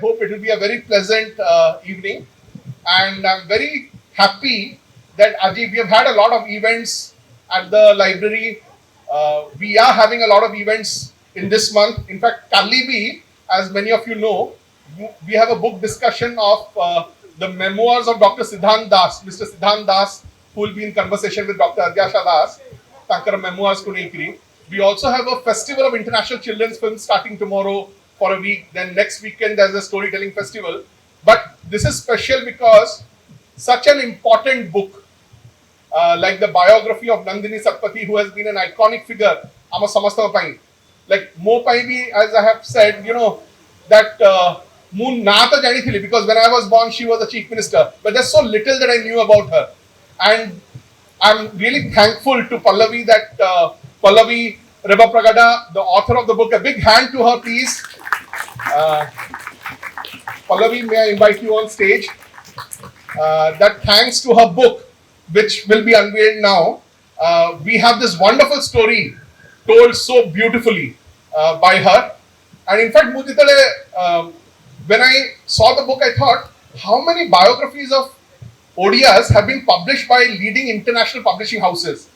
hope it will be a very pleasant evening. And I'm very happy that Ajay, we have had a lot of events at the library. We are having a lot of events in this month. In fact, Kalibi, as many of you know, we have a book discussion of the memoirs of Dr. Siddhant Das, Mr. Siddhant Das, who will be in conversation with Dr. Adyasha Das. Tankar memoirs ko nahi. We also have a festival of international children's films starting tomorrow for a week. Then next weekend there's a storytelling festival. But this is special because such an important book, like the biography of Nandini Satpathy, who has been an iconic figure, Ama Samastava Pai. Like Mo Pai bhi, as I have said, you know, that Moon Nata Jani Thili, because when I was born, she was the chief minister. But there's so little that I knew about her. And I'm really thankful to Pallavi that Pallavi Reba Pragada, the author of the book, a big hand to her, please. Pallavi, may I invite you on stage? That thanks to her book, which will be unveiled now, we have this wonderful story told so beautifully by her. And in fact, Muditale, when I saw the book, I thought, how many biographies of ODIs have been published by leading international publishing houses?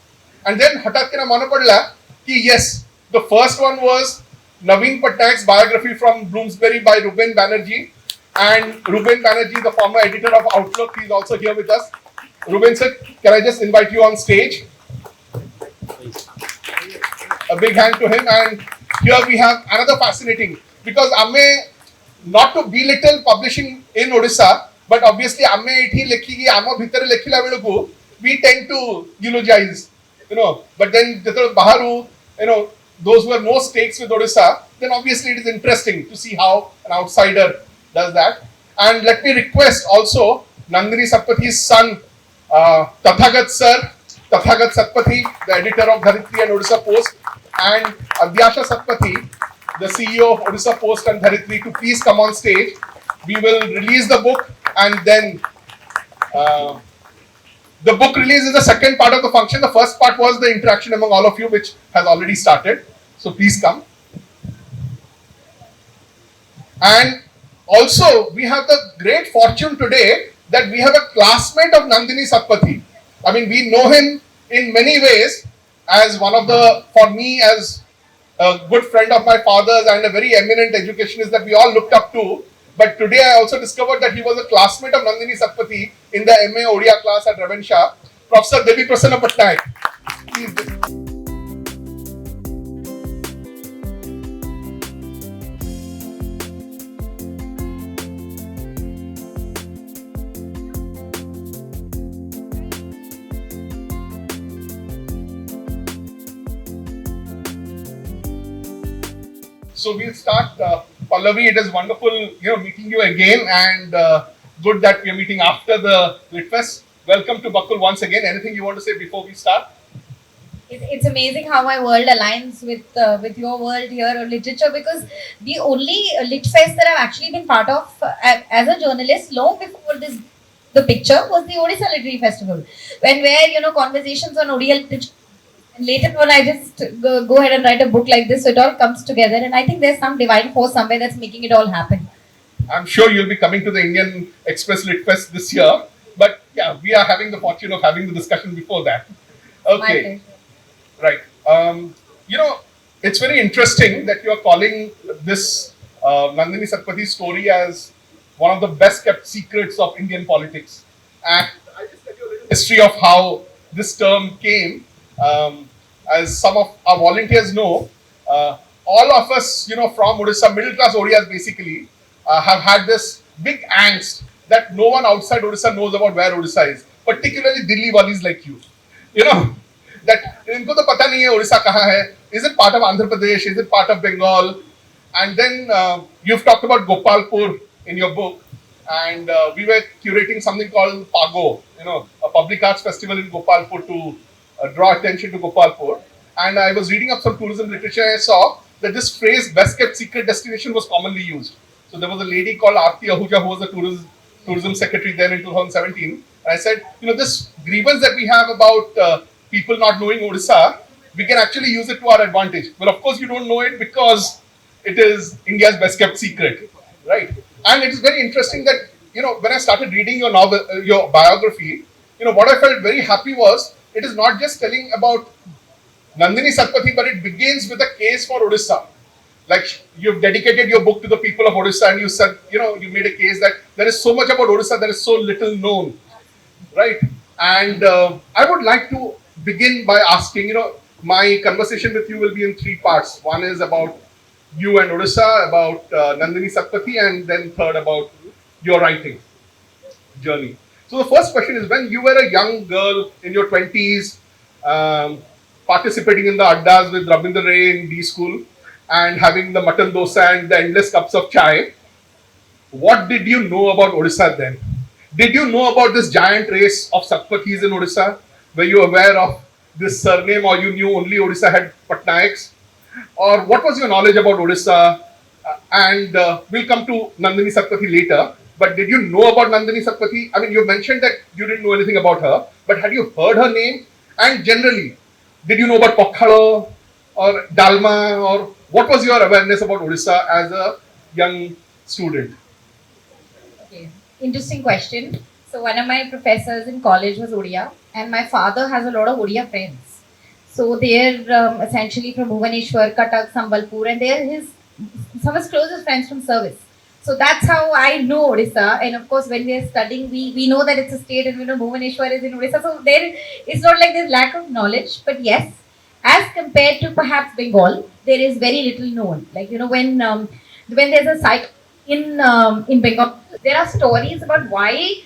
And then hatat ke na mana padla ki yes, the first one was Naveen Patnaik's biography from Bloomsbury by Ruben Banerjee. And Ruben Banerjee, the former editor of Outlook, he's also here with us. Ruben sir, can I just invite you on stage? A big hand to him. And here we have another fascinating, because Amme, not to belittle publishing in Odisha, but obviously Amme ithi lekhi ki Amma bhitare lekhila beluku, we tend to eulogize, you know. But then baharu, you know, those who have no stakes with Odisha, then obviously it is interesting to see how an outsider does that. And let me request also Nandini Satpathy's son, Tathagat sir, Tathagat Satpathy, the editor of Dharitri and Odisha Post, and Adyasha Satpathy, the CEO of Odisha Post and Dharitri, to please come on stage. We will release the book, and then the book release is the second part of the function. The first part was the interaction among all of you, which has already started. So please come. And also, we have the great fortune today that we have a classmate of Nandini Satpathy. I mean, we know him in many ways as one of the, for me, as a good friend of my father's and a very eminent educationist that we all looked up to. But today I also discovered that he was a classmate of Nandini Satpathy in the MA Odia class at Ravenshaw, Professor Devi Prasanna Patnaik. So we'll start. Pallavi, it is wonderful, meeting you again, and good that we are meeting after the Lit Fest. Welcome to Bakul once again. Anything you want to say before we start? It's amazing how my world aligns with your world here of literature, because the only Lit Fest that I've actually been part of as a journalist long before the picture was the Odisha Literary Festival, where conversations on Odia literature. And later on, I just go ahead and write a book like this, so it all comes together. And I think there's some divine force somewhere that's making it all happen. I'm sure you'll be coming to the Indian Express Lit Fest this year. But yeah, we are having the fortune of having the discussion before that. Okay. Right. It's very interesting that you are calling this Nandini Satpathy story as one of the best kept secrets of Indian politics. And I just tell you a little history of how this term came. As some of our volunteers know, all of us, from Odisha, middle class Odias basically, have had this big angst that no one outside Odisha knows about where Odisha is, particularly Delhi walis like you. That inko to pata nahi hai Odisha kahan hai. Is it part of Andhra Pradesh? Is it part of Bengal? And then you've talked about Gopalpur in your book, and we were curating something called Pago, a public arts festival in Gopalpur to draw attention to Gopalpur. And I was reading up some tourism literature, and I saw that this phrase best kept secret destination was commonly used. So there was a lady called Aarti Ahuja who was the tourism secretary then in 2017. And I said, this grievance that we have about people not knowing Odisha, we can actually use it to our advantage. Well, of course, you don't know it because it is India's best kept secret, right? And it is very interesting that, when I started reading your novel, your biography, what I felt very happy was it is not just telling about Nandini Satpathy, but it begins with a case for Odisha. Like, you've dedicated your book to the people of Odisha, and you said, you made a case that there is so much about Odisha that is so little known, right? And I would like to begin by asking, my conversation with you will be in three parts. One is about you and Odisha, about Nandini Satpathy, and then third about your writing journey. So the first question is, when you were a young girl in your 20s, participating in the addas with Rabindra Ray in D school, and having the mutton dosa and the endless cups of chai, what did you know about Odisha then? Did you know about this giant race of Satpathis in Odisha? Were you aware of this surname, or you knew only Odisha had Patnaiks? Or what was your knowledge about Odisha? And we'll come to Nandini Satpathy later. But did you know about Nandini Satpathy? I mean, you mentioned that you didn't know anything about her, but had you heard her name? And generally, did you know about Pokhalo or Dalma, or what was your awareness about Odisha as a young student? Okay, interesting question. So one of my professors in college was Odia, and my father has a lot of Odia friends. So they're essentially from Bhubaneswar, Cuttack, Sambalpur, and they're some of his closest friends from service. So that's how I know Odisha. And of course, when we are studying, we know that it's a state, and we know Bhubaneswar is in Odisha. So there, it's not like there's lack of knowledge, but yes, as compared to perhaps Bengal, there is very little known. Like, when there's a cyclone in Bengal, there are stories about why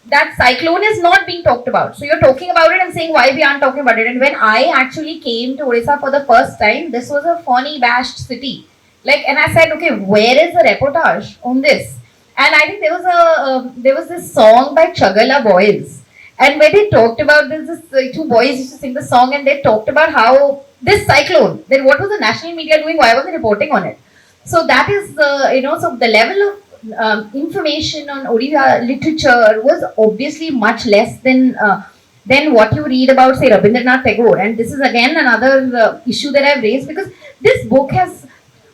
that cyclone is not being talked about. So you're talking about it and saying why we aren't talking about it. And when I actually came to Odisha for the first time, this was a funny bashed city. Like, and I said, okay, where is the reportage on this? And I think there was this song by Chagala Boys, and when they talked about this two boys used to sing the song, and they talked about how this cyclone, then what was the national media doing? Why was they reporting on it? So that is, so the level of information on Odisha literature was obviously much less than what you read about, say, Rabindranath Tagore. And this is again another issue that I've raised, because this book has,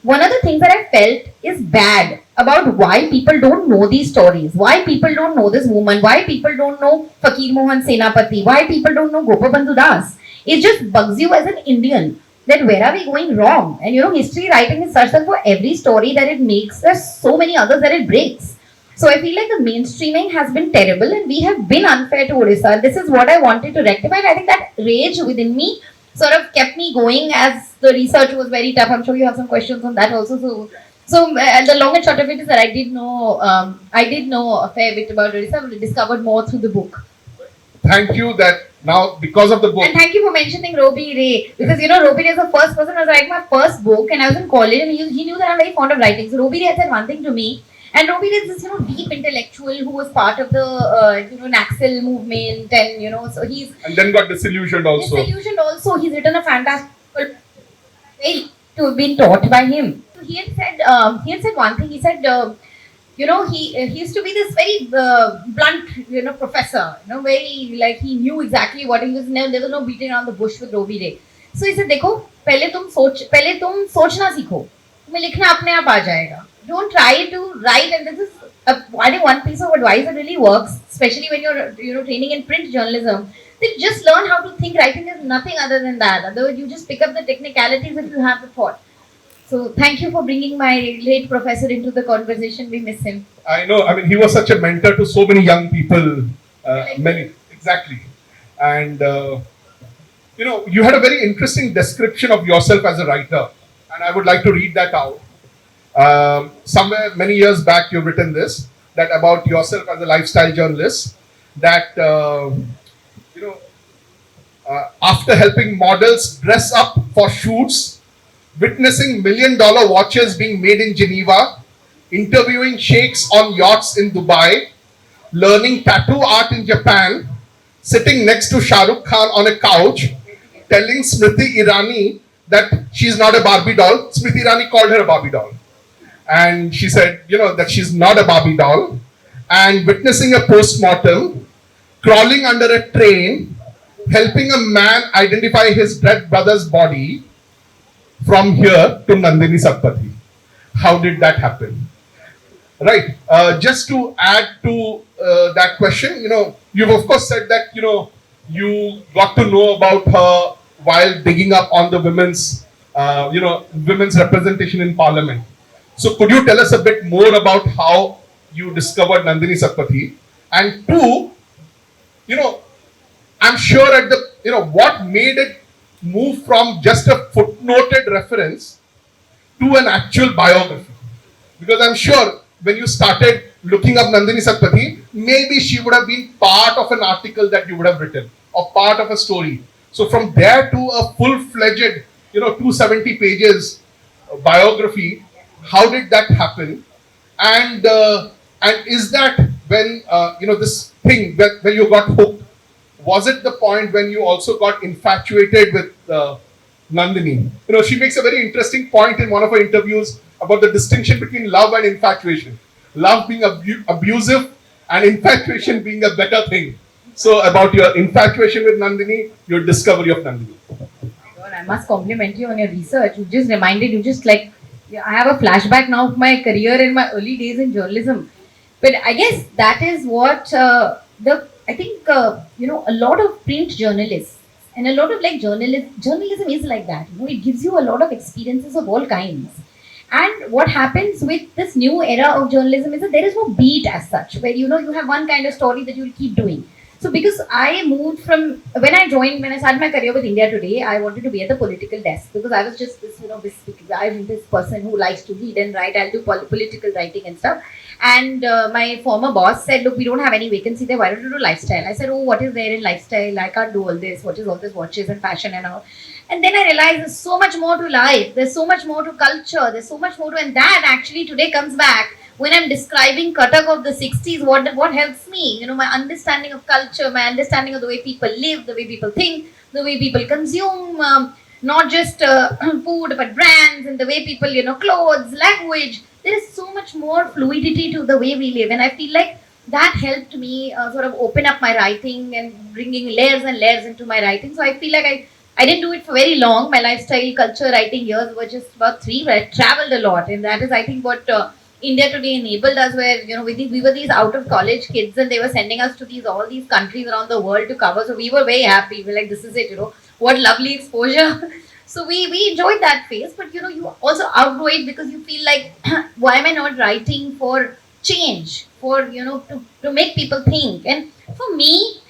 one of the things that I felt is bad about why people don't know these stories, why people don't know this woman, why people don't know Fakir Mohan Senapati, why people don't know Gopabandhu Das. It just bugs you as an Indian that where are we going wrong? And history writing is such that for every story that it makes, there's so many others that it breaks. So I feel like the mainstreaming has been terrible, and we have been unfair to Odisha. This is what I wanted to rectify. And I think that rage within me sort of kept me going as the research was very tough. I'm sure you have some questions on that also. So the long and short of it is that I did know a fair bit about Odisha, but I discovered more through the book. Thank you that now, because of the book. And thank you for mentioning Robbie Ray, because Robbie Ray is the first person who was writing my first book, and I was in college, and he knew that I'm very fond of writing. So Robbie Ray had said one thing to me, and Robbie Ray is this deep intellectual who was part of the Naxal movement, and so he's and then got disillusioned also. He's written a fantastic way to have been taught by him. So he had said one thing. He said. He used to be this very blunt, professor, very, like, he knew exactly what he was, there was no beating around the bush with Robbie Ray. So he said, देखो, पहले तुम सोचना सीखो, तुम्हें लिखना अपने आप आ जाएगा. Don't try to write, and this is I think one piece of advice that really works, especially when you're training in print journalism. Then just learn how to think. Writing is nothing other than that. Otherwise, you just pick up the technicalities if you have the thought. So thank you for bringing my late professor into the conversation. We miss him. I know. I mean, he was such a mentor to so many young people. Exactly. And you had a very interesting description of yourself as a writer, and I would like to read that out. Somewhere many years back, you've written this, that about yourself as a lifestyle journalist, that after helping models dress up for shoots, witnessing $1 million watches being made in Geneva, interviewing sheikhs on yachts in Dubai, learning tattoo art in Japan, sitting next to Shah Rukh Khan on a couch, telling Smriti Irani that she's not a Barbie doll. Smriti Irani called her a Barbie doll. And she said, that she's not a Barbie doll. And witnessing a post-mortem, crawling under a train, helping a man identify his dead brother's body, from here to Nandini Satpathy. How did that happen? Right. Just to add to that question, you've of course said that, you got to know about her while digging up on the women's representation in parliament. So could you tell us a bit more about how you discovered Nandini Satpathy? And two, you know, I'm sure what made it move from just a footnoted reference to an actual biography. Because I'm sure when you started looking up Nandini Satpathy, maybe she would have been part of an article that you would have written or part of a story. So from there to a full-fledged, 270 pages biography, how did that happen? And is that when this thing when you got hooked? Was it the point when you also got infatuated with Nandini? She makes a very interesting point in one of her interviews about the distinction between love and infatuation. Love being abusive and infatuation being a better thing. So, about your infatuation with Nandini, your discovery of Nandini. God, I must compliment you on your research. You just like, I have a flashback now of my career in my early days in journalism. But I guess that is what a lot of print journalists and a lot of like journalism is like that. It gives you a lot of experiences of all kinds. And what happens with this new era of journalism is that there is no beat as such, where you have one kind of story that you will keep doing. So because I moved from when I started my career with India Today, I wanted to be at the political desk because I was just I'm this person who likes to read and write. I'll do political writing and stuff. And my former boss said, "Look, we don't have any vacancy there. Why don't you do lifestyle?" I said, "Oh, what is there in lifestyle? I can't do all this. What is all this watches and fashion and all?" And then I realized there's so much more to life. There's so much more to culture. There's so much more to, and that actually today comes back when I'm describing Kathak of the 60s. What helps me? My understanding of culture, my understanding of the way people live, the way people think, the way people consume, not just food but brands, and the way people, clothes, language. There is so much more fluidity to the way we live, and I feel like that helped me sort of open up my writing and bringing layers and layers into my writing. So I feel like I didn't do it for very long. My lifestyle, culture, writing years were just about 3, but I traveled a lot. And that is, I think, what India Today enabled us, where, we were these out of college kids and they were sending us to all these countries around the world to cover. So we were very happy. We were like, this is it, what lovely exposure. So we enjoyed that phase, but, you also outgrow it because you feel like, why am I not writing for change, for, to make people think? And for me,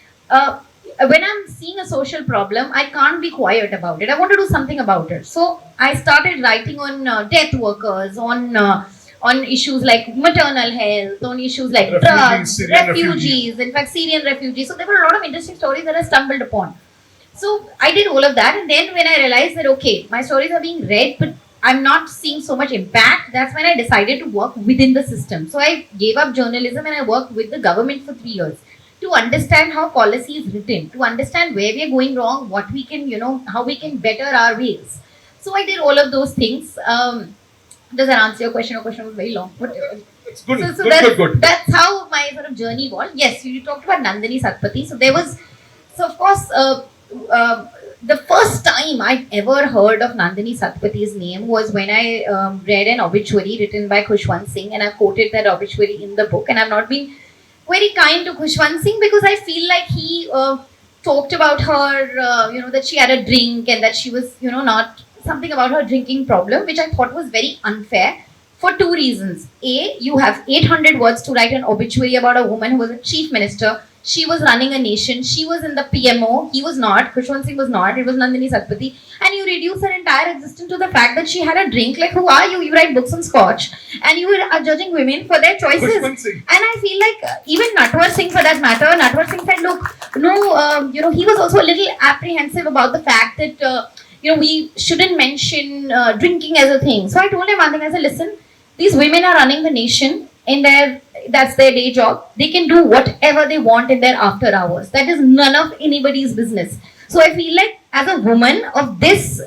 when I'm seeing a social problem, I can't be quiet about it. I want to do something about it. So I started writing on death workers, on issues like maternal health, on issues like drugs, refugees, in fact, Syrian refugees. So there were a lot of interesting stories that I stumbled upon. So I did all of that, and then when I realized that, okay, my stories are being read, but I'm not seeing so much impact, that's when I decided to work within the system. So I gave up journalism and I worked with the government for 3 years to understand how policy is written, to understand where we are going wrong, what we can, how we can better our ways. So I did all of those things. Does that answer your question? Your question was very long. It's good. Good. That's how my sort of journey was. Yes, you talked about Nandini Satpathy. So of course, the first time I ever heard of Nandini Satpathy's name was when I read an obituary written by Khushwant Singh, and I quoted that obituary in the book. And I've not been very kind to Khushwant Singh because I feel like he talked about her, that she had a drink and that she was, not something about her drinking problem, which I thought was very unfair for 2 reasons. A, you have 800 words to write an obituary about a woman who was a chief minister. She was running a nation. She was in the PMO. He was not. Khushwant Singh was not. It was Nandini Satpathy. And you reduce her entire existence to the fact that she had a drink. Like, who are you? You write books on scotch. And you are judging women for their choices. And I feel like even Natwar Singh, for that matter, Natwar Singh said, look, no, he was also a little apprehensive about the fact that, we shouldn't mention drinking as a thing. So I told him one thing. I said, listen, these women are running the nation that's their day job. They can do whatever they want in their after hours. That is none of anybody's business. So I feel like as a woman of this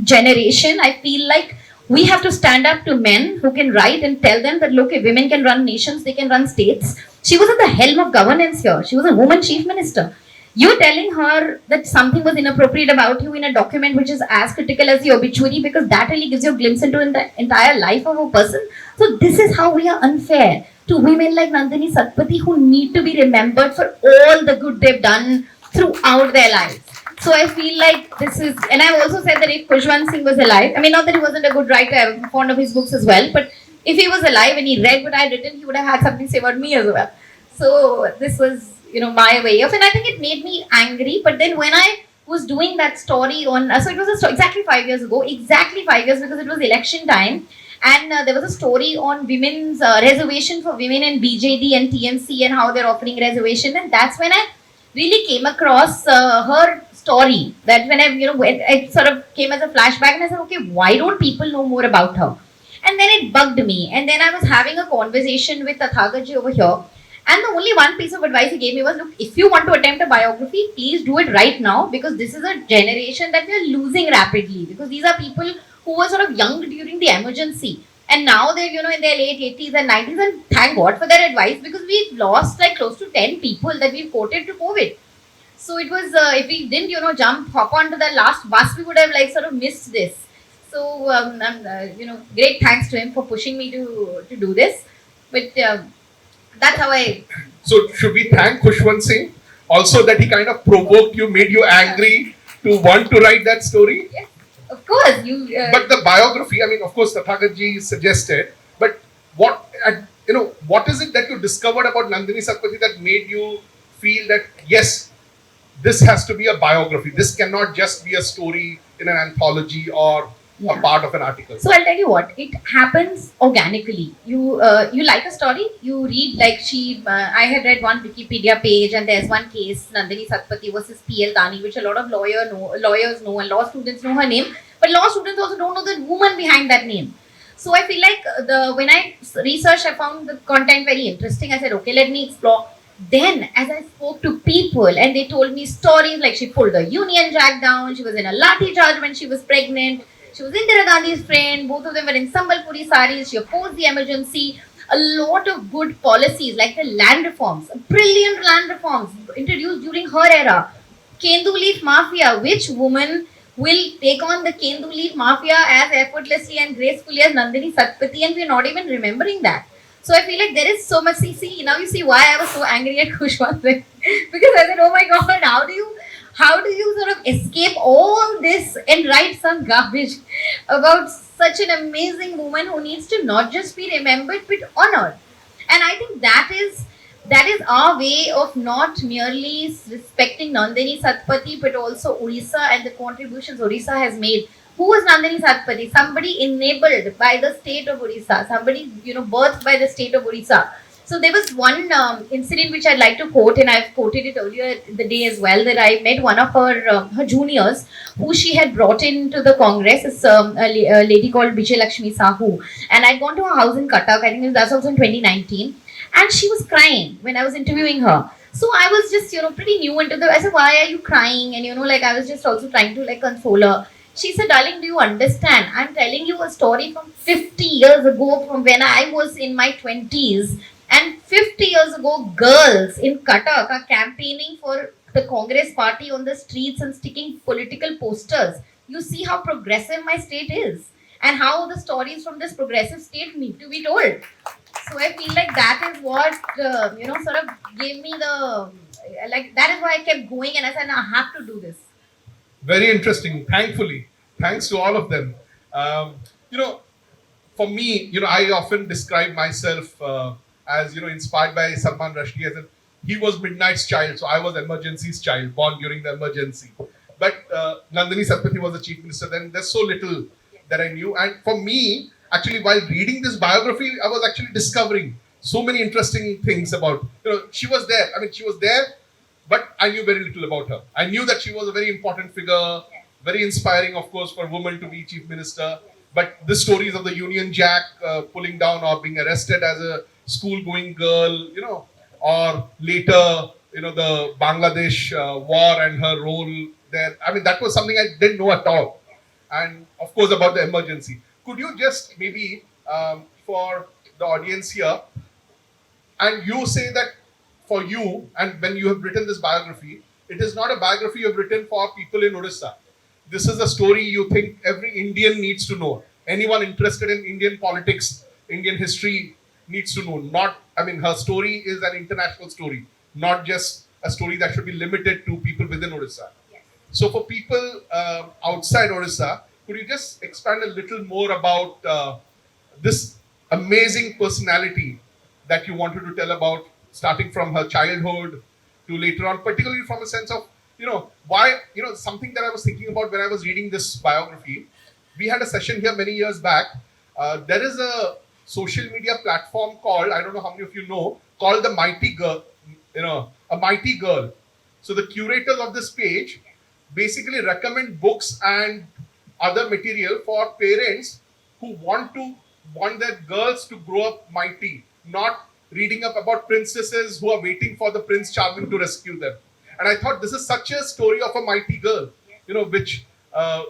generation, I feel like we have to stand up to men who can write and tell them that, look, if women can run nations, they can run states. She was at the helm of governance here. She was a woman chief minister. You telling her that something was inappropriate about you in a document which is as critical as the obituary, because that really gives you a glimpse into the entire life of a person. So this is how we are unfair to women like Nandini Satpathy, who need to be remembered for all the good they've done throughout their lives. So I feel like this is, and I've also said that if Khushwant Singh was alive, I mean, not that he wasn't a good writer, I'm fond of his books as well, but if he was alive and he read what I had written, he would have had something to say about me as well. So this was, my way of, and I think it made me angry. But then when I was doing that story on, so it was exactly 5 years ago, exactly 5 years, because it was election time, and there was a story on women's reservation for women in BJD and TMC and how they're offering reservation, and that's when I really came across her story. That when it sort of came as a flashback, and I said, okay, why don't people know more about her? And then it bugged me. And then I was having a conversation with Tathagaji over here. And the only one piece of advice he gave me was, look, if you want to attempt a biography, please do it right now, because this is a generation that we are losing rapidly. Because these are people who were sort of young during the emergency. And now they're, in their late 80s and 90s. And thank God for their advice, because we've lost like close to 10 people that we've quoted to COVID. So it was, if we didn't, hop onto the last bus, we would have like sort of missed this. So, great thanks to him for pushing me to do this. But that's how I. So should we thank Khushwant Singh also that he kind of provoked you, made you angry to want to write that story? Yes, of course. But the biography, I mean, of course, Tathagaji suggested, but what is it that you discovered about Nandini Satpathy that made you feel that, yes, this has to be a biography. This cannot just be a story in an anthology or a part of an article. So I'll tell you what, it happens organically. You like a story, you read like I had read one Wikipedia page, and there's one case, Nandini Satpathy versus P.L. Dani, which a lot of lawyers know and law students know her name, but law students also don't know the woman behind that name. So I feel like when I researched, I found the content very interesting. I said, okay, let me explore. Then, as I spoke to people and they told me stories like she pulled the Union Jack down, she was in a lathi charge when she was pregnant, she was Indira Gandhi's friend, both of them were in Sambalpuri saris, she opposed the emergency, a lot of good policies like the land reforms, brilliant land reforms introduced during her era. Kendu leaf mafia, which woman will take on the Kendu leaf mafia as effortlessly and gracefully as Nandini Satpathy, and we're not even remembering that. So I feel like there is so much. Now you see why I was so angry at Khushwant Singh, because I said, oh my God, how do you sort of escape all this and write some garbage about such an amazing woman who needs to not just be remembered but honored? And I think that is our way of not merely respecting Nandini Satpathy but also Odisha and the contributions Odisha has made. Who was Nandini Satpathy? Somebody enabled by the state of Odisha, somebody birthed by the state of Odisha. So there was one incident which I'd like to quote, and I've quoted it earlier the day as well, that I met one of her juniors who she had brought into the Congress. It's a lady called Vijay Lakshmi Sahu, and I'd gone to her house in Cuttack. I think that's also in 2019, and she was crying when I was interviewing her. So I was just pretty new into the. I said, why are you crying? And I was just also trying to console her. She said, darling, do you understand? I'm telling you a story from 50 years ago, from when I was in my 20s. And 50 years ago, girls in Cuttack are campaigning for the Congress party on the streets and sticking political posters. You see how progressive my state is and how the stories from this progressive state need to be told. So I feel like that is what, sort of gave me that is why I kept going, and I said, no, I have to do this. Very interesting. Thankfully, thanks to all of them. For me, I often describe myself as inspired by Salman Rushdie, as he was Midnight's child, so I was Emergency's child, born during the emergency. But Nandini Satpathy was the chief minister. Then there's so little that I knew, and for me, actually, while reading this biography, I was actually discovering so many interesting things about. She was there. I mean, she was there, but I knew very little about her. I knew that she was a very important figure, very inspiring, of course, for a woman to be chief minister. But the stories of the Union Jack pulling down or being arrested as a school-going girl, or later, the Bangladesh war and her role there. I mean, that was something I didn't know at all. And of course, about the emergency. Could you just maybe, for the audience here, and you say that for you, and when you have written this biography, It is not a biography you've written for people in Odisha. This is a story you think every Indian needs to know. Anyone interested in Indian politics, Indian history needs to know. Not, I mean, her story is an international story, not just a story that should be limited to people within Odisha. Yes. So, for people outside Odisha, could you just expand a little more about this amazing personality that you wanted to tell about, starting from her childhood to later on, particularly from a sense of, why, something that I was thinking about when I was reading this biography. We had a session here many years back. There is a social media platform called, I don't know how many of you know, called the Mighty Girl, a Mighty Girl. So the curators of this page basically recommend books and other material for parents who want their girls to grow up mighty, not reading up about princesses who are waiting for the Prince Charming to rescue them. And I thought this is such a story of a mighty girl, which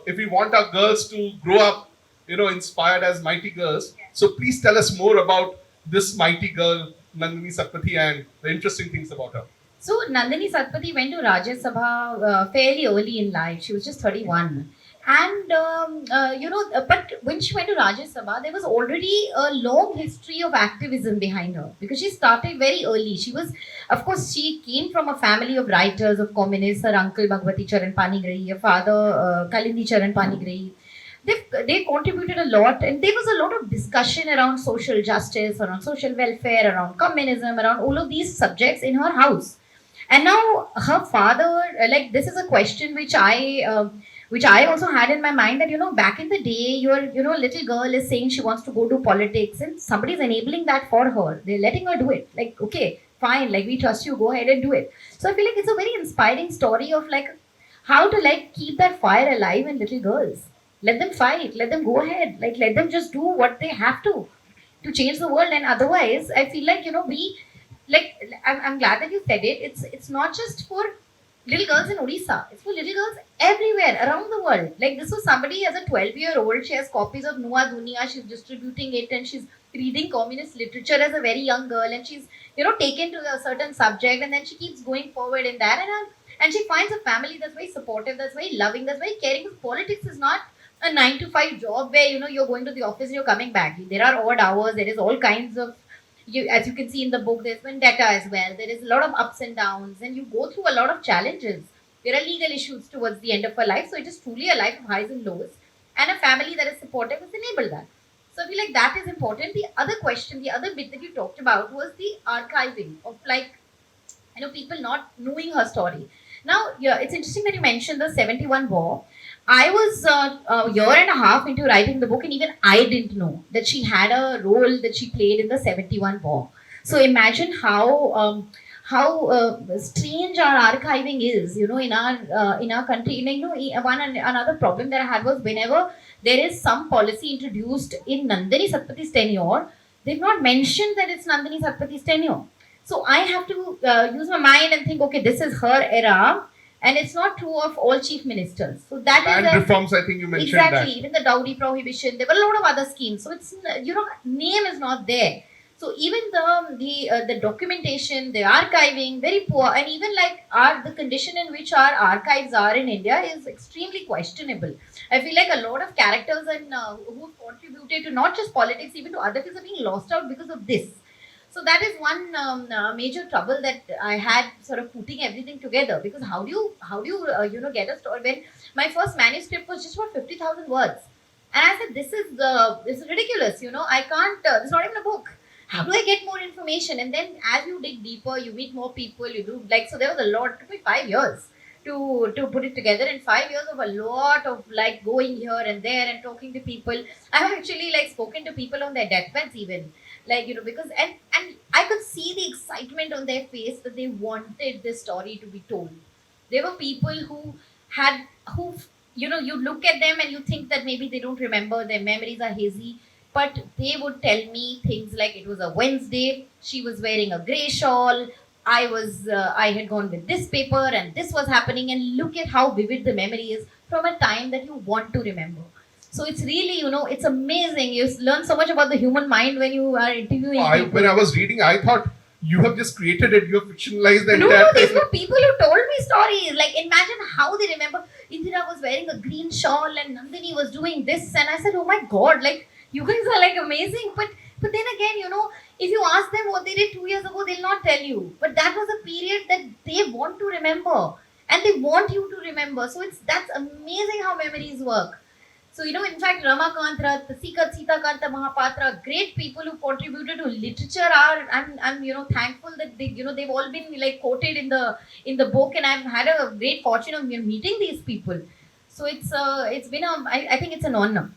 if we want our girls to grow up, inspired as mighty girls. So please tell us more about this mighty girl, Nandini Satpathy, and the interesting things about her. So Nandini Satpathy went to Rajya Sabha fairly early in life. She was just 31. And but when she went to Rajya Sabha, there was already a long history of activism behind her because she started very early. She was, of course, she came from a family of writers, of communists. Her uncle Bhagwati Charan Panigrahi, her father Kalindi Charan Panigrahi. They contributed a lot, and there was a lot of discussion around social justice, around social welfare, around communism, around all of these subjects in her house. And now her father, like this is a question which I also had in my mind that back in the day, your little girl is saying she wants to go to politics, and somebody is enabling that for her. They're letting her do it. Like, okay, fine, like we trust you, go ahead and do it. So I feel like it's a very inspiring story of like how to like keep that fire alive in little girls. Let them fight, let them go ahead, like let them just do what they have to change the world. And otherwise, I feel like we like I'm glad that you said it. It's not just for little girls in Odisha. It's for little girls everywhere around the world. Like this was somebody as a 12-year-old. She has copies of Nua Dunia. She's distributing it and she's reading communist literature as a very young girl. And she's taken to a certain subject and then she keeps going forward in that. And she finds a family that's very supportive, that's very loving, that's very caring. Because politics is not a 9 to 5 job where you're going to the office and you're coming back. There are odd hours. There is all kinds of as you can see in the book, there's vendetta as well. There is a lot of ups and downs, and you go through a lot of challenges. There are legal issues towards the end of her life, so it is truly a life of highs and lows, and a family that is supportive has enabled that. So I feel like that is important. The other question, the other bit that you talked about was the archiving of like people not knowing her story. Now, yeah, it's interesting that you mentioned the 71 war. I was a year and a half into writing the book, and even I didn't know that she had a role that she played in the 71 war. So imagine how strange our archiving is, in our country. Another problem that I had was whenever there is some policy introduced in Nandini Satpathy's tenure, they've not mentioned that it's Nandini Satpathy's tenure. So I have to use my mind and think, okay, this is her era. And it's not true of all chief ministers. So that land is reforms, I think you mentioned exactly. that. Even the dowry prohibition, there were a lot of other schemes. So it's name is not there. So even the documentation, the archiving, very poor, and even like the condition in which our archives are in India is extremely questionable. I feel like a lot of characters and who contributed to not just politics, even to other things, are being lost out because of this. So that is one major trouble that I had sort of putting everything together, because how do you get a story when my first manuscript was just about 50,000 words, and I said this is ridiculous. I can't. It's not even a book. How do I get more information? And then as you dig deeper, you meet more people. You do like so. There was a lot. It took me 5 years to put it together, and 5 years of a lot of like going here and there and talking to people. I've actually like spoken to people on their deathbeds even. Like because and I could see the excitement on their face that they wanted this story to be told. There were people who you look at them and you think that maybe they don't remember, their memories are hazy, but they would tell me things like it was a Wednesday, she was wearing a grey shawl, I had gone with this paper and this was happening, and look at how vivid the memory is from a time that you want to remember. So it's really, it's amazing. You learn so much about the human mind when you are interviewing people. When I was reading, I thought you have just created it. You have fictionalized the No, entire these thing. were people who told me stories. Like, imagine how they remember Indira was wearing a green shawl and Nandini was doing this, and I said, "Oh my God! Like, you guys are like amazing." But then again, if you ask them what they did 2 years ago, they'll not tell you. But that was a period that they want to remember, and they want you to remember. So that's amazing how memories work. So, in fact, Ramakant Rath, Sitakanta Mahapatra, great people who contributed to literature are, I'm thankful that they've all been like quoted in the book, and I've had a great fortune of meeting these people. So it's been I think it's an honor.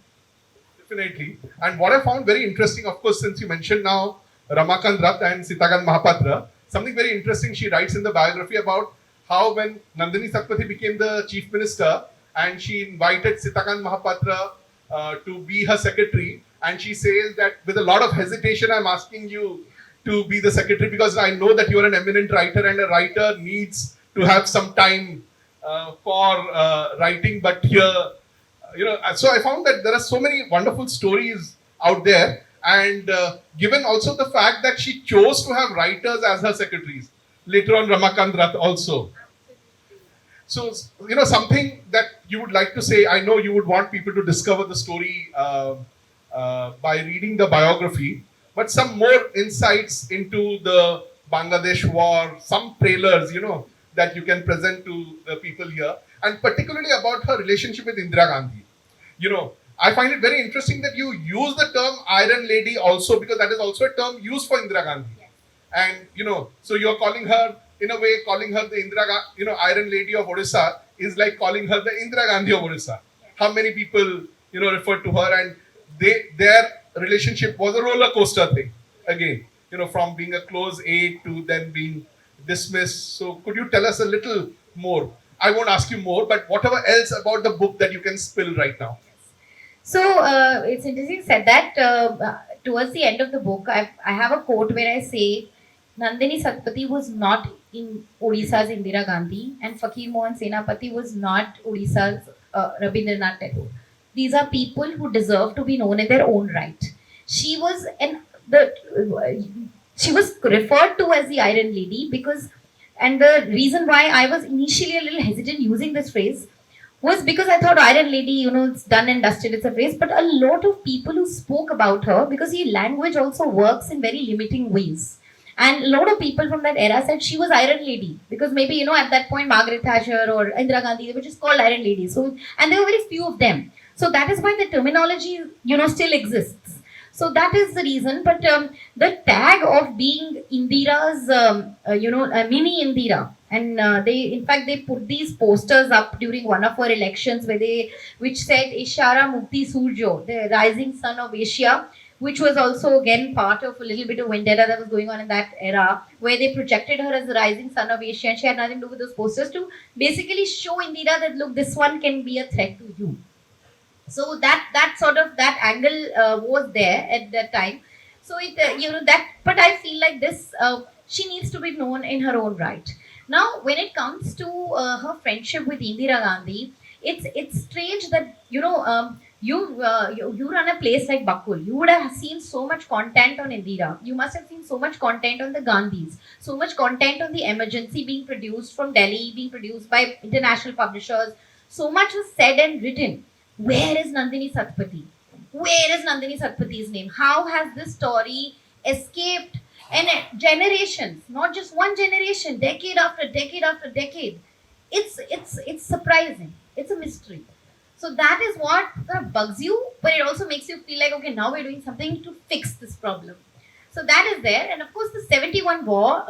Definitely. And what I found very interesting, of course, since you mentioned now Ramakant Rath and Sitakant Mahapatra, something very interesting she writes in the biography about how when Nandini Satpathy became the chief minister and she invited Sitakant Mahapatra to be her secretary, and she says that with a lot of hesitation, I'm asking you to be the secretary because I know that you are an eminent writer and a writer needs to have some time for writing, but here so I found that there are so many wonderful stories out there, and given also the fact that she chose to have writers as her secretaries, later on Ramakant Rath also. So something that you would like to say. I know you would want people to discover the story by reading the biography, but some more insights into the Bangladesh war, some trailers that you can present to the people here, and particularly about her relationship with Indira Gandhi. I find it very interesting that you use the term Iron Lady also, because that is also a term used for Indira Gandhi. Yes. And so you're calling her, in a way, calling her the Iron Lady of Odisha is like calling her the Indira Gandhi of Odisha. Yes. How many people refer to her, and their relationship was a roller coaster thing. Again, from being a close aide to then being dismissed. So could you tell us a little more? I won't ask you more, but whatever else about the book that you can spill right now. So it's interesting you said that. Towards the end of the book, I have a quote where I say, Nandini Satpathy was not in Odisha's Indira Gandhi, and Fakir Mohan Senapati was not Odisha's Rabindranath Tagore. These are people who deserve to be known in their own right. She was she was referred to as the Iron Lady because, and the reason why I was initially a little hesitant using this phrase was because I thought Iron Lady, it's done and dusted, it's a phrase. But a lot of people who spoke about her, because the language also works in very limiting ways. And a lot of people from that era said she was Iron Lady because maybe, at that point, Margaret Thatcher or Indira Gandhi, they were just called Iron Ladies. So, and there were very few of them. So that is why the terminology, still exists. So that is the reason. But the tag of being Indira's, mini Indira, and they put these posters up during one of her elections which said Ishara Mukti Surjo, the rising sun of Asia, which was also again part of a little bit of vendetta that was going on in that era, where they projected her as the rising sun of Asia, and she had nothing to do with those posters to basically show Indira that look, this one can be a threat to you. So that sort of that angle was there at that time. So but I feel like this she needs to be known in her own right. Now, when it comes to her friendship with Indira Gandhi, it's strange that you run a place like Bakul. You would have seen so much content on Indira. You must have seen so much content on the Gandhis, so much content on the emergency being produced from Delhi, being produced by international publishers. So much was said and written. Where is Nandini Satpathy? Where is Nandini Satpathy's name? How has this story escaped and generations, not just one generation, decade after decade after decade? It's surprising. It's a mystery. So that is what kind of bugs you, but it also makes you feel like, okay, now we're doing something to fix this problem. So that is there. And of course, the 71 war,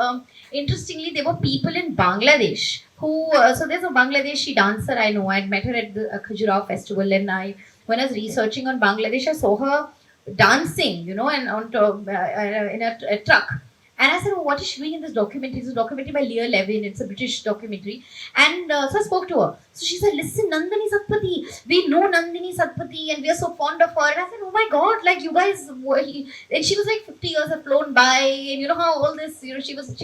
interestingly, there were people in Bangladesh who, so there's a Bangladeshi dancer I know. I'd met her at the Khajuraho festival, and when I was researching on Bangladesh, I saw her dancing, and in a truck. And I said, oh, what is she doing in this documentary? It's a documentary by Leah Levin. It's a British documentary. And so I spoke to her. So she said, listen, Nandini Satpathy. We know Nandini Satpathy and we are so fond of her. And I said, oh my God, like you guys. And she was like 50 years have flown by. And you know how all this, she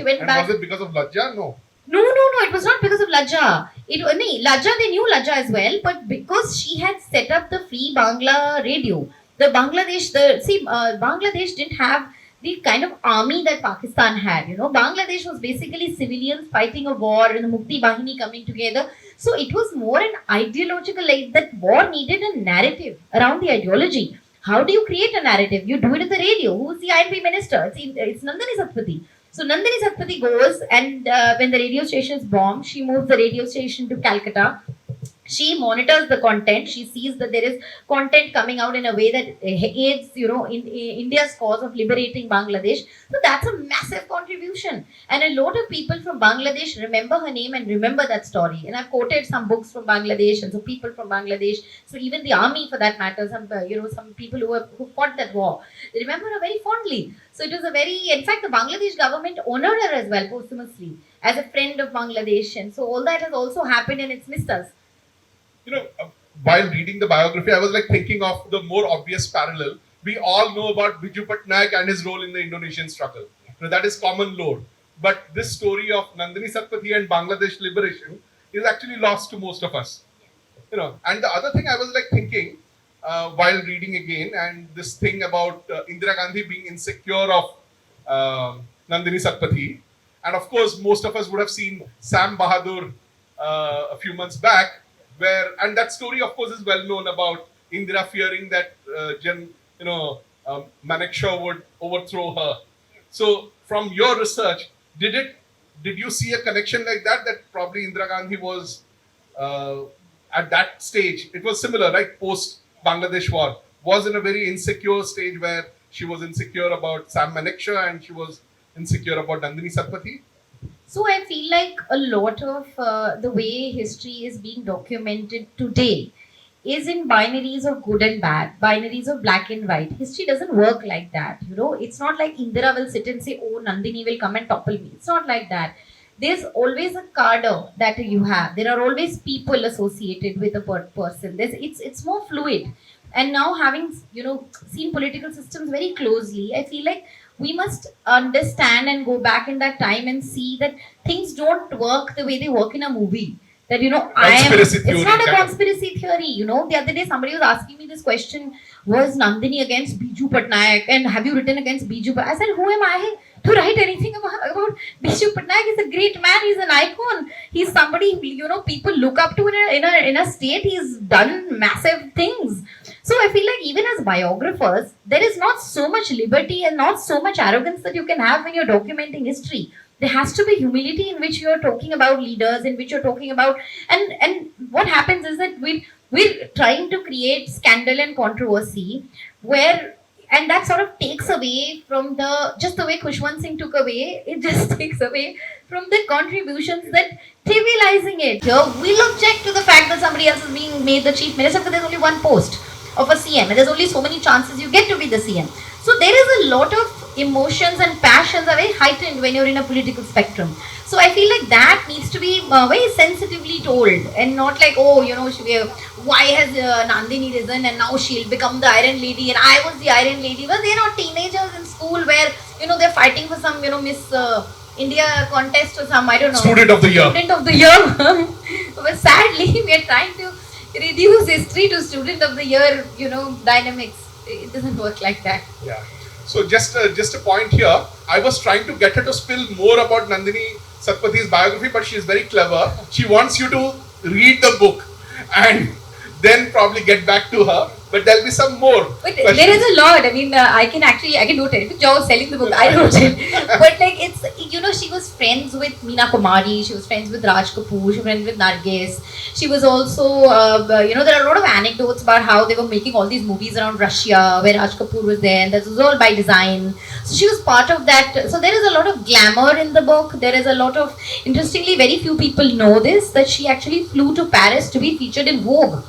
went and back. Was it because of Lajja? No. No, it was not because of Lajja. Lajja, they knew Lajja as well, but because she had set up the Free Bangla radio, Bangladesh didn't have the kind of army that Pakistan had. Bangladesh was basically civilians fighting a war and the Mukti Bahini coming together. So it was more an ideological, like that war needed a narrative around the ideology. How do you create a narrative? You do it in the radio. Who's the INP minister? It's Nandini Satpathy. So Nandini Satpathy goes, and when the radio station is bombed, she moves the radio station to Calcutta. She monitors the content. She sees that there is content coming out in a way that aids, in India's cause of liberating Bangladesh. So that's a massive contribution. And a lot of people from Bangladesh remember her name and remember that story. And I've quoted some books from Bangladesh and some people from Bangladesh. So even the army, for that matter, some people who fought that war, they remember her very fondly. So it was in fact, the Bangladesh government honored her as well posthumously as a friend of Bangladesh. And so all that has also happened and it's missed us. While reading the biography, I was like thinking of the more obvious parallel. We all know about Biju Patnaik and his role in the Indonesian struggle. That is common lore. But this story of Nandini Satpathy and Bangladesh liberation is actually lost to most of us. And the other thing I was like thinking while reading again, and this thing about Indira Gandhi being insecure of Nandini Satpathy, and of course most of us would have seen Sam Bahadur a few months back, and that story of course is well known about Indira fearing that Manekshaw would overthrow her. So from your research, did you see a connection like that probably Indira Gandhi was at that stage, it was similar, right? Post Bangladesh war, was in a very insecure stage where she was insecure about Sam Manekshaw and she was insecure about Nandini Satpathy? So I feel like a lot of the way history is being documented today is in binaries of good and bad, binaries of black and white. History doesn't work like that. It's not like Indira will sit and say, oh, Nandini will come and topple me. It's not like that. There's always a cadre that you have. There are always people associated with a person. It's more fluid. And now having seen political systems very closely, I feel like we must understand and go back in that time and see that things don't work the way they work in a movie. That it's not a conspiracy theory. The other day somebody was asking me this question: was Nandini against Biju Patnaik, and have you written against Biju? I said, who am I to write anything about Biju Patnaik? He's a great man. He's an icon. He's somebody people look up to in a state. He's done massive things. So I feel like even as biographers, there is not so much liberty and not so much arrogance that you can have when you're documenting history. There has to be humility in which you're talking about leaders, in which you're talking about, and what happens is that we're trying to create scandal and controversy and that sort of takes away from just the way Khushwant Singh took away, it just takes away from the contributions that trivializing it. Here, we'll object to the fact that somebody else is being made the chief minister because there's only one post of a CM and there's only so many chances you get to be the CM. So there is a lot of emotions and passions are very heightened when you're in a political spectrum. So I feel like that needs to be very sensitively told and not like, why has Nandini risen and now she'll become the Iron Lady and I was the Iron Lady. Well, they're not teenagers in school where, they're fighting for some, Miss India contest or some, I don't know. Student of the year. Student of the year. But sadly, we are trying to reduce history to student of the year, dynamics. It doesn't work like that. Yeah. So just a point here. I was trying to get her to spill more about Nandini Satpathy's biography, but she is very clever. She wants you to read the book and then probably get back to her. But there'll be some more. But there is a lot. I mean, I can do a terrific job of selling the book. I wrote it. But she was friends with Meena Kumari. She was friends with Raj Kapoor. She was friends with Nargis. She was also, there are a lot of anecdotes about how they were making all these movies around Russia where Raj Kapoor was there. And this was all by design. So she was part of that. So there is a lot of glamour in the book. There is a lot of, interestingly, very few people know this, that she actually flew to Paris to be featured in Vogue.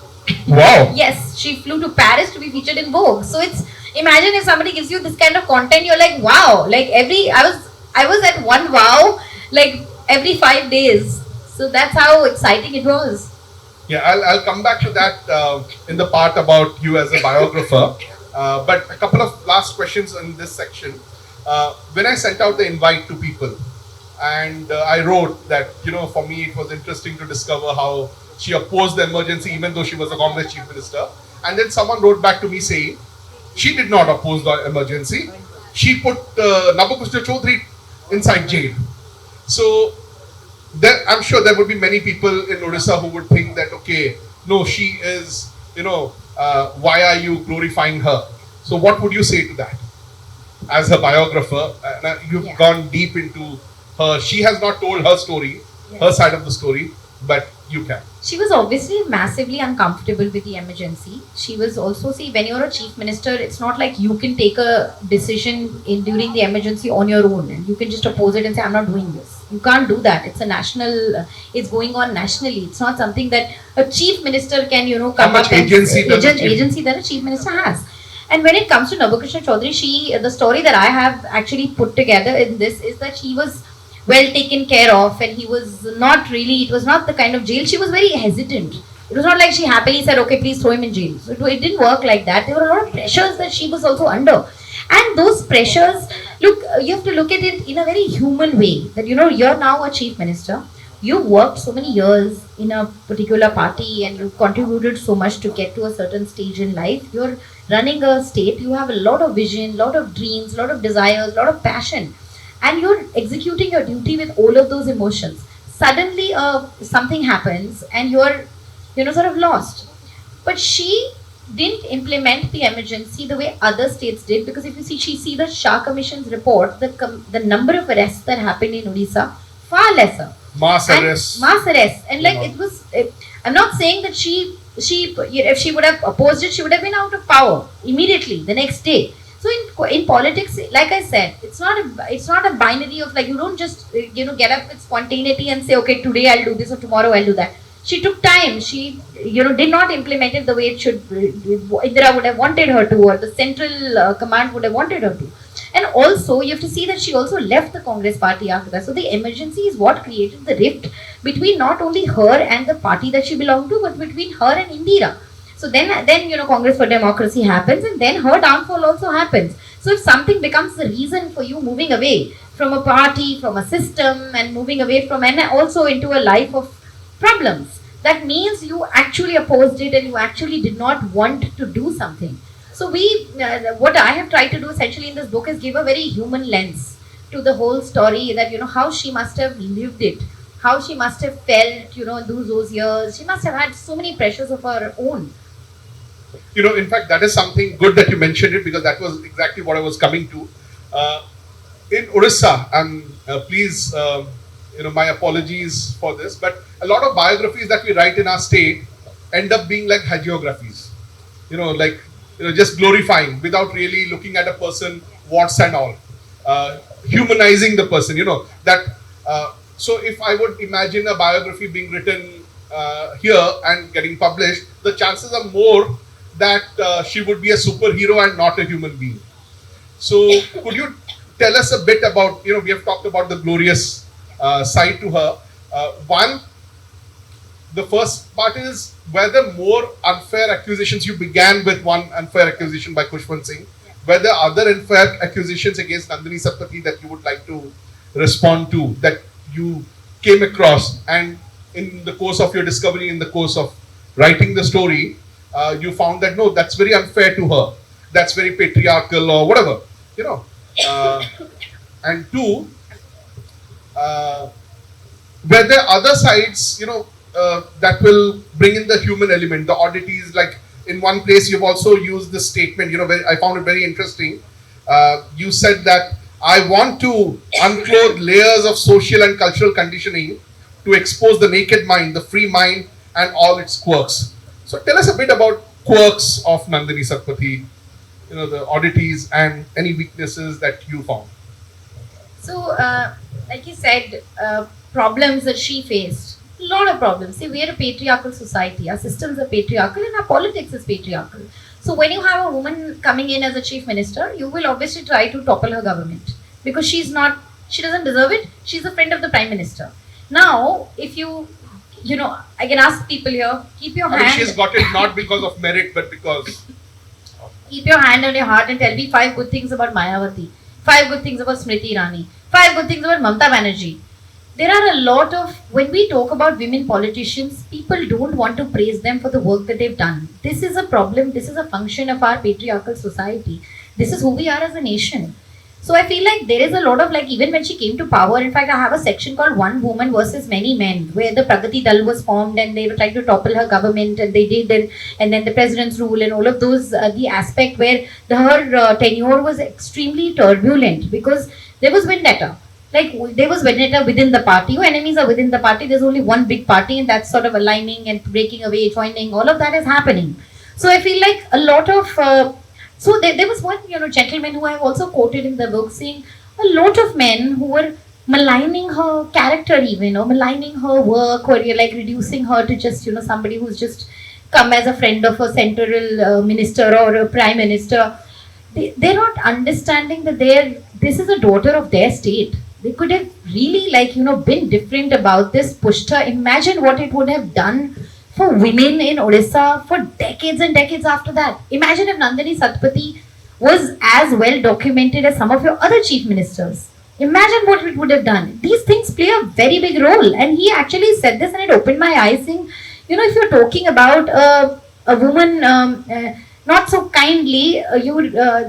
Wow. Yes, she flew to Paris to be featured in Vogue. So imagine if somebody gives you this kind of content, you're like, wow. Like I was at one wow, like every 5 days. So that's how exciting it was. Yeah, I'll come back to that in the part about you as a biographer. But a couple of last questions in this section. When I sent out the invite to people, and I wrote that, for me it was interesting to discover how she opposed the emergency even though she was a Congress chief minister. And then someone wrote back to me saying, she did not oppose the emergency. she put Nabakrishna Chaudhary inside jail. So there, I'm sure there would be many people in Odisha who would think that, okay, no, she is, why are you glorifying her? So what would you say to that? As her biographer, you've gone deep into her. She has not told her story, her side of the story, but you can. She was obviously massively uncomfortable with the emergency. She was also, see, when you're a chief minister, it's not like you can take a decision during the emergency on your own and you can just oppose it and say, I'm not doing this. You can't do that. It's a national, it's going on nationally. It's not something that a chief minister can, come up and agency that a chief minister has. And when it comes to Nabakrishna Chaudhary, the story that I have actually put together in this is that she was well taken care of, and he was not really, it was not the kind of jail, she was very hesitant. It was not like she happily said, okay, please throw him in jail. So it didn't work like that. There were a lot of pressures that she was also under. And those pressures, look, you have to look at it in a very human way. That, you're now a chief minister. You worked so many years in a particular party and you contributed so much to get to a certain stage in life. You're running a state. You have a lot of vision, lot of dreams, lot of desires, lot of passion. And you're executing your duty with all of those emotions. Suddenly, something happens and you're, sort of lost. But she didn't implement the emergency the way other states did, because if you see the Shah Commission's report, the number of arrests that happened in Odisha, far lesser. Mass arrests. And like it was, I'm not saying that she, if she would have opposed it, she would have been out of power immediately the next day. So in politics, like I said, it's not a binary of like, you don't just get up with spontaneity and say, okay, today I'll do this or tomorrow I'll do that. She took time. She did not implement it the way it should. Indira would have wanted her to, or the central command would have wanted her to. And also you have to see that she also left the Congress party after that. So the emergency is what created the rift between not only her and the party that she belonged to, but between her and Indira. So then Congress for Democracy happens, and then her downfall also happens. So if something becomes the reason for you moving away from a party, from a system, and moving away from, and also into a life of problems, that means you actually opposed it and you actually did not want to do something. So what I have tried to do essentially in this book is give a very human lens to the whole story, that how she must have lived it, how she must have felt, those years. She must have had so many pressures of her own. In fact, that is something good that you mentioned it, because that was exactly what I was coming to. In Odisha, and please, my apologies for this, but a lot of biographies that we write in our state end up being like hagiographies. Just glorifying without really looking at a person, wants and all. Humanizing the person, so if I would imagine a biography being written here and getting published, the chances are more that she would be a superhero and not a human being. So could you tell us a bit about, we have talked about the glorious side to her. One, the first part is, were there more unfair accusations? You began with one unfair accusation by Khushwant Singh. Were there other unfair accusations against Nandini Satpathy that you would like to respond to, that you came across, and in the course of your discovery, in the course of writing the story, you found that no, that's very unfair to her, that's very patriarchal or whatever, and two, were there other sides, that will bring in the human element, the oddities? Like in one place, you've also used this statement, I found it very interesting. You said that I want to unclothe layers of social and cultural conditioning to expose the naked mind, the free mind, and all its quirks. So tell us a bit about quirks of Nandini Satpathy, the oddities and any weaknesses that you found. So, like you said, problems that she faced, a lot of problems. See, we are a patriarchal society. Our systems are patriarchal and our politics is patriarchal. So when you have a woman coming in as a chief minister, you will obviously try to topple her government, because she doesn't deserve it. She's a friend of the prime minister. Now, if I can ask people here, keep your hand. She's got it not because of merit, but because. Keep your hand on your heart and tell me 5 good things about Mayawati, 5 good things about Smriti Irani, 5 good things about Mamta Banerjee. There are a lot of, when we talk about women politicians, people don't want to praise them for the work that they've done. This is a problem. This is a function of our patriarchal society. This is who we are as a nation. So I feel like there is a lot of like, even when she came to power, in fact, I have a section called One Woman versus Many Men, where the Pragati Dal was formed and they were trying to topple her government, and they did, and then the president's rule and all of those, the aspect where her tenure was extremely turbulent because there was vendetta. Like there was vendetta within the party. Your enemies are within the party. There's only one big party, and that's sort of aligning and breaking away, joining. All of that is happening. So I feel like a lot of so there was one, gentleman who I have also quoted in the book saying a lot of men who were maligning her character even, or maligning her work, or you're like reducing her to just, somebody who's just come as a friend of a central minister or a prime minister. They're not understanding that this is a daughter of their state. They could have really been different about this, pushed her. Imagine what it would have done for women in Odisha for decades and decades after that. Imagine if Nandini Satpathy was as well documented as some of your other chief ministers. Imagine what it would have done. These things play a very big role. And he actually said this, and it opened my eyes saying, if you're talking about a woman not so kindly,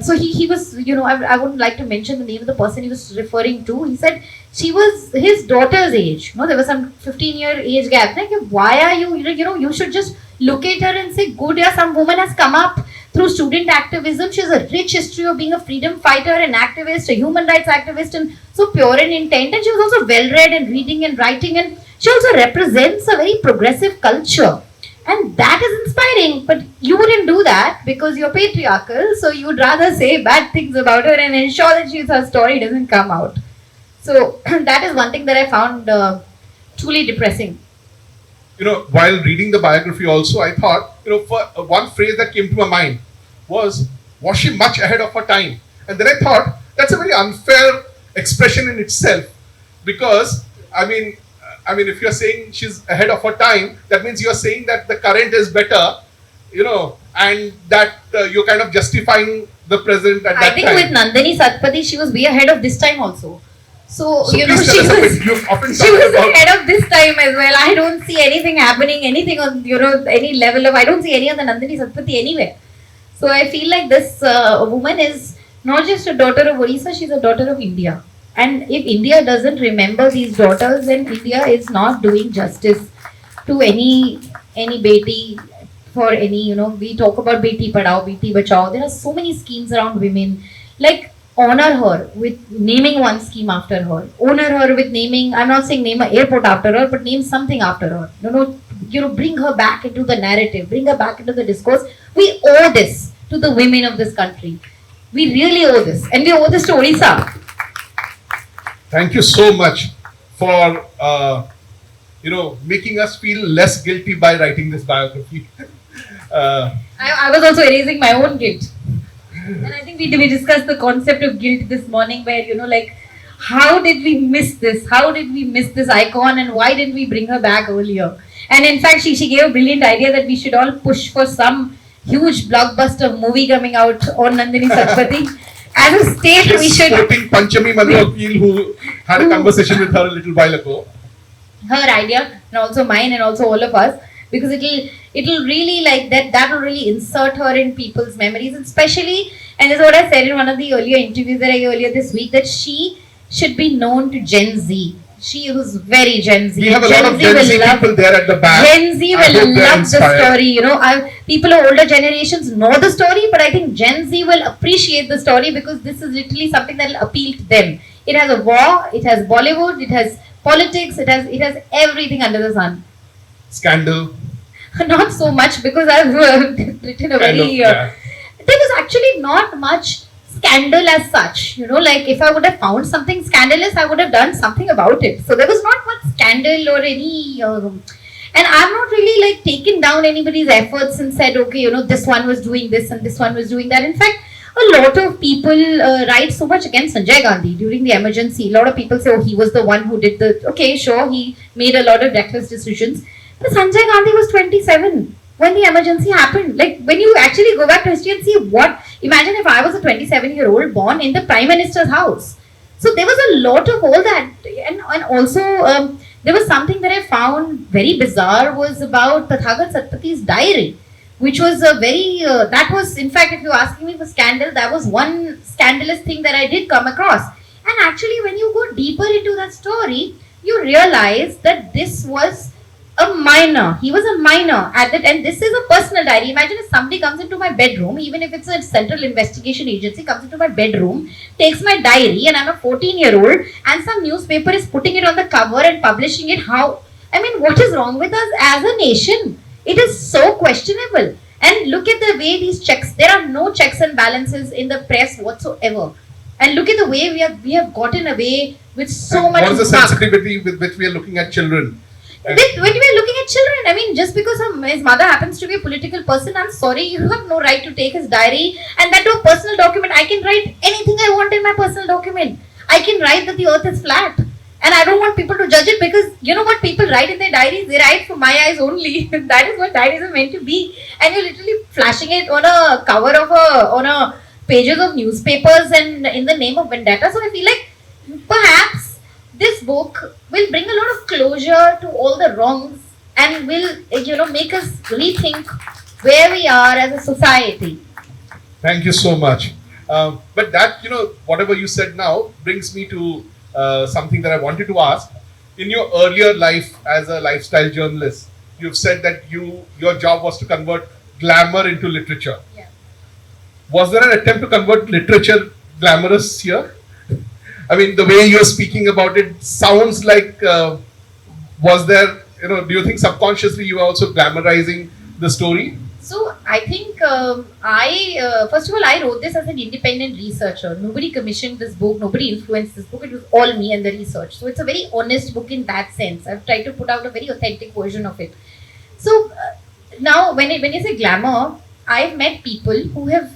so he was, I wouldn't like to mention the name of the person he was referring to. He said she was his daughter's age. There was some 15-year age gap. Like, why are you, you should just look at her and say, good, yeah, some woman has come up through student activism. She has a rich history of being a freedom fighter, an activist, a human rights activist, and so pure in intent. And she was also well-read and reading and writing, and she also represents a very progressive culture. And that is inspiring, but you wouldn't do that because you're patriarchal, so you would rather say bad things about her and ensure that her story doesn't come out. So that is one thing that I found truly depressing. While reading the biography also, I thought, for one phrase that came to my mind was she much ahead of her time? And then I thought, that's a very unfair expression in itself, because, I mean, if you're saying she's ahead of her time, that means you're saying that the current is better, and that you're kind of justifying the present at that time. I think with Nandini Satpathy, she was way ahead of this time also. So she was ahead of this time as well. I don't see anything happening, anything on, any level of, I don't see any of the Nandini Satpathy anywhere. So I feel like this woman is not just a daughter of Odisha, she's a daughter of India. And if India doesn't remember these daughters, then India is not doing justice to any beti, for any, we talk about Beti Padhao, Beti Bachao. There are so many schemes around women. Like, honor her with naming one scheme after her. Honor her with naming, I'm not saying name an airport after her, but name something after her. Bring her back into the narrative, bring her back into the discourse. We owe this to the women of this country. We really owe this. And we owe this to Odisha. Thank you so much for, making us feel less guilty by writing this biography. I was also erasing my own guilt. And I think we discussed the concept of guilt this morning where, how did we miss this? How did we miss this icon, and why didn't we bring her back earlier? And in fact, she gave a brilliant idea that we should all push for some huge blockbuster movie coming out on Nandini Satpathy. As a state, we should. Quoting Panchami Manokil, who had a conversation with her a little while ago. Her idea, and also mine, and also all of us, because it'll really that will really insert her in people's memories, especially. And this is what I said in one of the earlier interviews that I earlier this week, that she should be known to Gen Z. She was very Gen Z. We have a lot of Gen Z people there at the back. Gen Z will love the story. People of older generations know the story, but I think Gen Z will appreciate the story because this is literally something that will appeal to them. It has a war, it has Bollywood, it has politics, it has everything under the sun. Scandal. Not so much, because I've written a very. There was actually not much scandal as such, if I would have found something scandalous, I would have done something about it. So there was not much scandal or any, and I've not really taken down anybody's efforts and said, okay, this one was doing this and this one was doing that. In fact, a lot of people write so much against Sanjay Gandhi during the emergency. A lot of people say, oh, he was the one who did okay, sure, he made a lot of reckless decisions. But Sanjay Gandhi was 27 when the emergency happened. When you actually go back to history and see imagine if I was a 27-year-old born in the Prime Minister's house. So there was a lot of all that. And also, there was something that I found very bizarre was about Tathagat Satpathy's diary, which was a very, that was, in fact, if you're asking me for scandal, that was one scandalous thing that I did come across. And actually, when you go deeper into that story, you realize that this was a minor. He was a minor at that, and this is a personal diary. Imagine if somebody comes into my bedroom, even if it's a central investigation agency, comes into my bedroom, takes my diary, and I'm a 14-year-old, and some newspaper is putting it on the cover and publishing it. How? I mean, what is wrong with us as a nation? It is so questionable. And look at the way these checks, there are no checks and balances in the press whatsoever. And look at the way we have gotten away with so much. What is the muck. sensitivity with which we are looking at children? When we are looking at children, I mean, just because his mother happens to be a political person, I'm sorry, you have no right to take his diary and that to a personal document. I can write anything I want in my personal document. I can write that the earth is flat. And I don't want people to judge it, because you know what people write in their diaries? They write for my eyes only. That is what diaries are meant to be. And you're literally flashing it on a cover of on a pages of newspapers and in the name of vendetta. So I feel like perhaps this book will bring a lot of closure to all the wrongs and will, make us rethink where we are as a society. Thank you so much. But that, whatever you said now brings me to something that I wanted to ask. In your earlier life as a lifestyle journalist, you've said that your job was to convert glamour into literature. Yeah. Was there an attempt to convert literature glamorous here? I mean, the way you're speaking about it sounds like, was there, do you think subconsciously you were also glamorizing the story? So I think first of all, I wrote this as an independent researcher. Nobody commissioned this book. Nobody influenced this book. It was all me and the research. So it's a very honest book in that sense. I've tried to put out a very authentic version of it. So now when you say glamour, I've met people who have,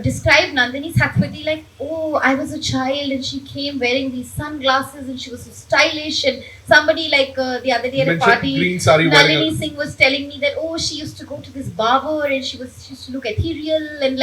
described Nandini Satvati like, oh, I was a child and she came wearing these sunglasses and she was so stylish. And somebody like the other day at a party, Nandini Singh was telling me that, oh, she used to go to this barber and she used to look ethereal and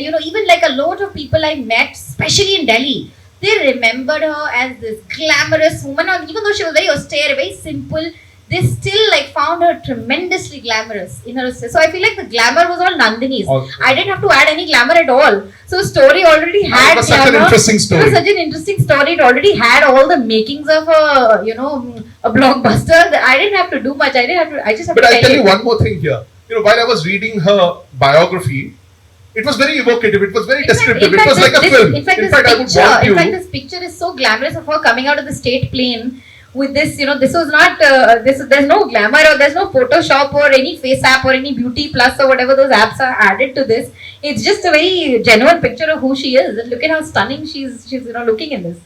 even like a lot of people I met, especially in Delhi, they remembered her as this glamorous woman. Even though she was very austere, very simple, they still found her tremendously glamorous in her. So I feel like the glamour was all Nandini's. I didn't have to add any glamour at all. So story already had. It was such an interesting story. It was such an interesting story. It already had all the makings of a blockbuster. I didn't have to do much. I just have But to. I'll tell you one more thing here. While I was reading her biography, it was very evocative. It was very descriptive. It was like a film. In fact, this picture is so glamorous of her coming out of the state plane. With this, this was not, there's no glamour or there's no Photoshop or any face app or any beauty plus or whatever those apps are added to this. It's just a very genuine picture of who she is. And look at how stunning she's looking in this.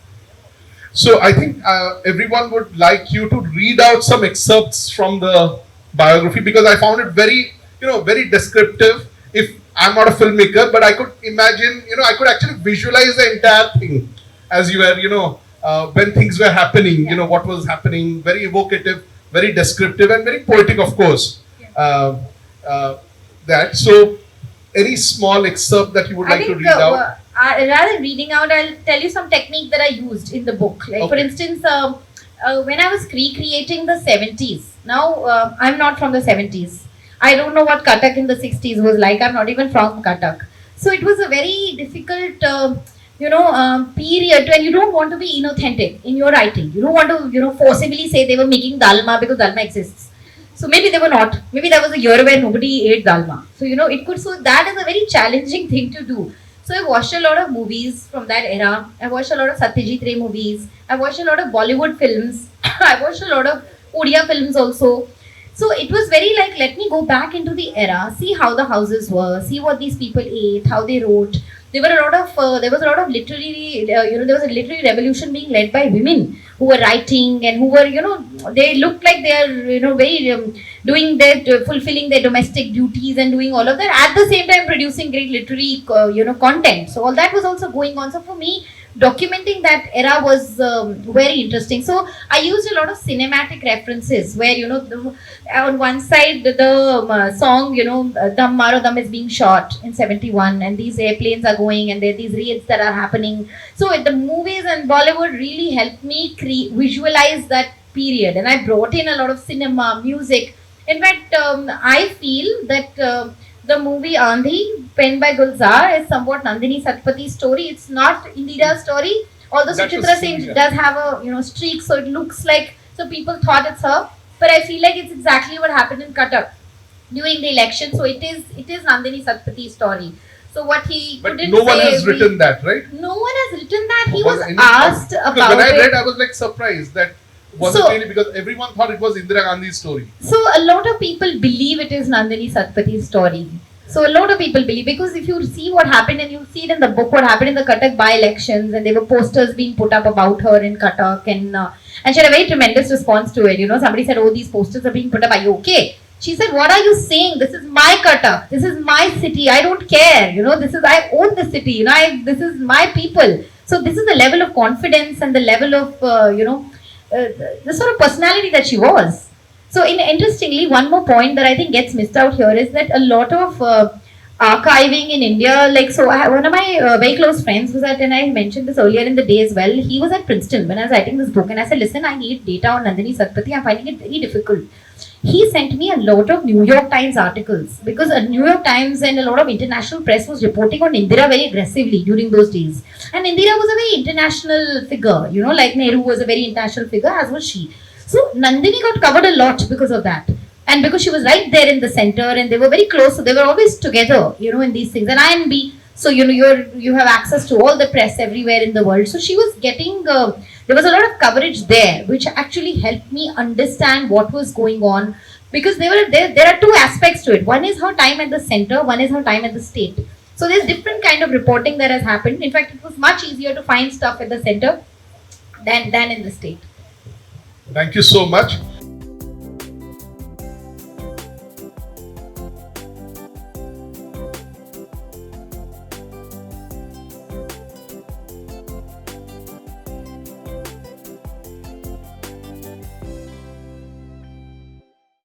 So I think everyone would like you to read out some excerpts from the biography, because I found it very, very descriptive. If I'm not a filmmaker, but I could imagine, I could actually visualize the entire thing as you were, when things were happening, what was happening, very evocative, very descriptive, and very poetic, of course. So, any small excerpt that you would like to read out? Rather than reading out, I'll tell you some technique that I used in the book. For instance, when I was recreating the 70s, now I'm not from the 70s. I don't know what Cuttack in the 60s was like. I'm not even from Cuttack. So it was a very difficult period when you don't want to be inauthentic in your writing. You don't want to, forcibly say they were making dalma because dalma exists. So maybe they were not. Maybe that was a year where nobody ate dalma. So, so that is a very challenging thing to do. So I watched a lot of movies from that era. I watched a lot of Satyajit Ray movies. I watched a lot of Bollywood films. I watched a lot of Odia films also. So it was very let me go back into the era, see how the houses were, see what these people ate, how they wrote. There was a lot of literary, there was a literary revolution being led by women who were writing and who were, they looked like they are, very doing their, fulfilling their domestic duties and doing all of that. At the same time, producing great literary, content. So all that was also going on. So for me, documenting that era was very interesting. So I used a lot of cinematic references where, on one side, the song, Dam Maro Dam is being shot in 71 and these airplanes are going and there are these raids that are happening. So the movies and Bollywood really helped me visualize that period. And I brought in a lot of cinema, music, In fact, I feel that the movie Andhi, penned by Gulzar, is somewhat Nandini Satpathi's story. It's not Indira's story. Although That was Suchitra true, Singh yeah. does have a streak, so it looks like, so people thought it's her. But I feel like it's exactly what happened in Cuttack during the election. So it is Nandini Satpathi's story. So what he But couldn't no one say, has written that, right? no one has written that. He Was was any- asked Because about when I it. read, I was like surprised that was So- it really, because everyone thought it was Indira Gandhi's story. So a lot of people believe it is Nandini Satpathi's story. So a lot of people believe, because if you see what happened, and you see it in the book what happened in the Cuttack by-elections, and there were posters being put up about her in Cuttack, and she had a very tremendous response to it. Somebody said, "Oh, these posters are being put up. Are you okay?" She said, "What are you saying? This is my Cuttack. This is my city. I don't care. I own the city. This is my people." So this is the level of confidence and the level of the sort of personality that she was. So, interestingly, one more point that I think gets missed out here is that a lot of archiving in India, like, so one of my very close friends was at, and I mentioned this earlier in the day as well, he was at Princeton when I was writing this book, and I said, "Listen, I need data on Nandini Satpathy, I'm finding it very difficult." He sent me a lot of New York Times articles, because New York Times and a lot of international press was reporting on Indira very aggressively during those days. And Indira was a very international figure, like Nehru was a very international figure, as was she. So Nandini got covered a lot because of that. And because she was right there in the center, and they were very close, so they were always together, in these things. And INB, so you have access to all the press everywhere in the world. So she was getting, there was a lot of coverage there, which actually helped me understand what was going on. Because there are two aspects to it. One is her time at the center, one is her time at the state. So there's different kind of reporting that has happened. In fact, it was much easier to find stuff at the center than in the state. Thank you so much.